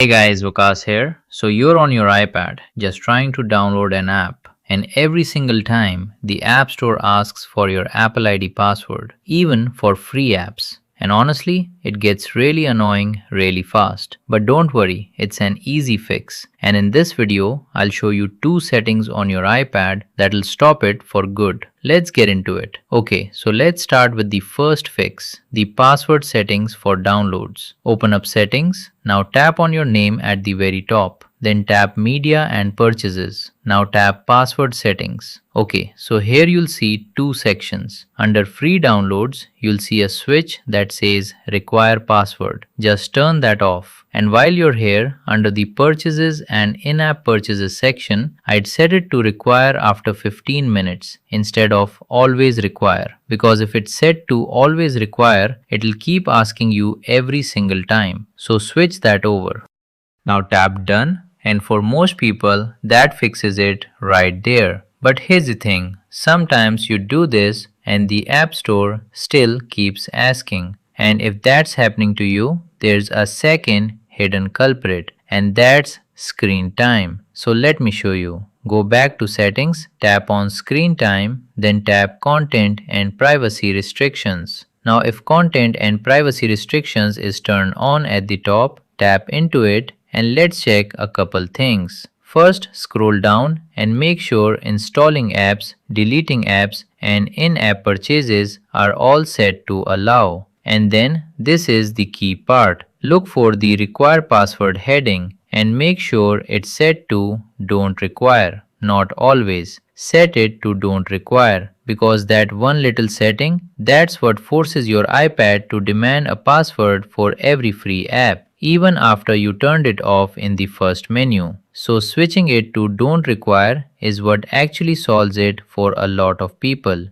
Hey guys, Vikas here. So you're on your iPad just trying to download an app, and every single time the App Store asks for your Apple ID password, even for free apps. And honestly, it gets really annoying really fast. But don't worry, it's an easy fix. And in this video, I'll show you two settings on your iPad that'll stop it for good. Let's get into it. Okay, so let's start with the first fix, the password settings for downloads. Open up settings. Now tap on your name at the very top. Then tap media and purchases. Now tap password settings. Okay, so here you'll see two sections. Under free downloads, you'll see a switch that says require password. Just turn that off. And while you're here, under the purchases and in-app purchases section, I'd set it to require after 15 minutes instead of always require. Because if it's set to always require, it'll keep asking you every single time. So switch that over. Now tap done. And for most people, that fixes it right there. But here's the thing, sometimes you do this and the App Store still keeps asking. And if that's happening to you, there's a second hidden culprit, and that's screen time. So let me show you. Go back to settings, tap on screen time, then tap content and privacy restrictions. Now if content and privacy restrictions is turned on at the top, tap into it and let's check a couple things. First, scroll down and make sure installing apps, deleting apps, and in-app purchases are all set to allow. And then, this is the key part. Look for the require password heading and make sure it's set to don't require, not always. Set it to don't require because that one little setting, that's what forces your iPad to demand a password for every free app, even after you turned it off in the first menu. So switching it to don't require is what actually solves it for a lot of people.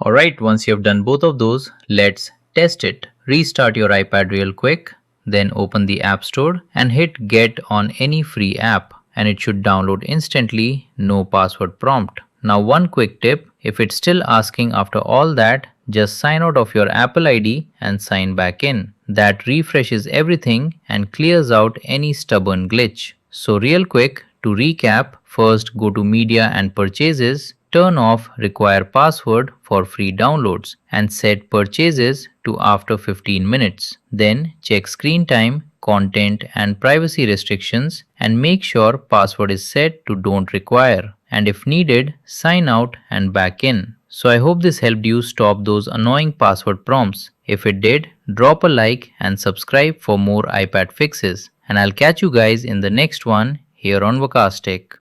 Alright, once you have done both of those, let's test it. Restart your iPad real quick, then open the App Store and hit get on any free app, and it should download instantly, no password prompt. Now one quick tip, if it's still asking after all that, just sign out of your Apple ID and sign back in. That refreshes everything and clears out any stubborn glitch. So real quick, to recap, first go to media and purchases, turn off require password for free downloads and set purchases to after 15 minutes. Then check screen time, content and privacy restrictions and make sure password is set to don't require. And if needed, sign out and back in. So I hope this helped you stop those annoying password prompts. If it did, drop a like and subscribe for more iPad fixes. And I'll catch you guys in the next one here on Vikas Tech.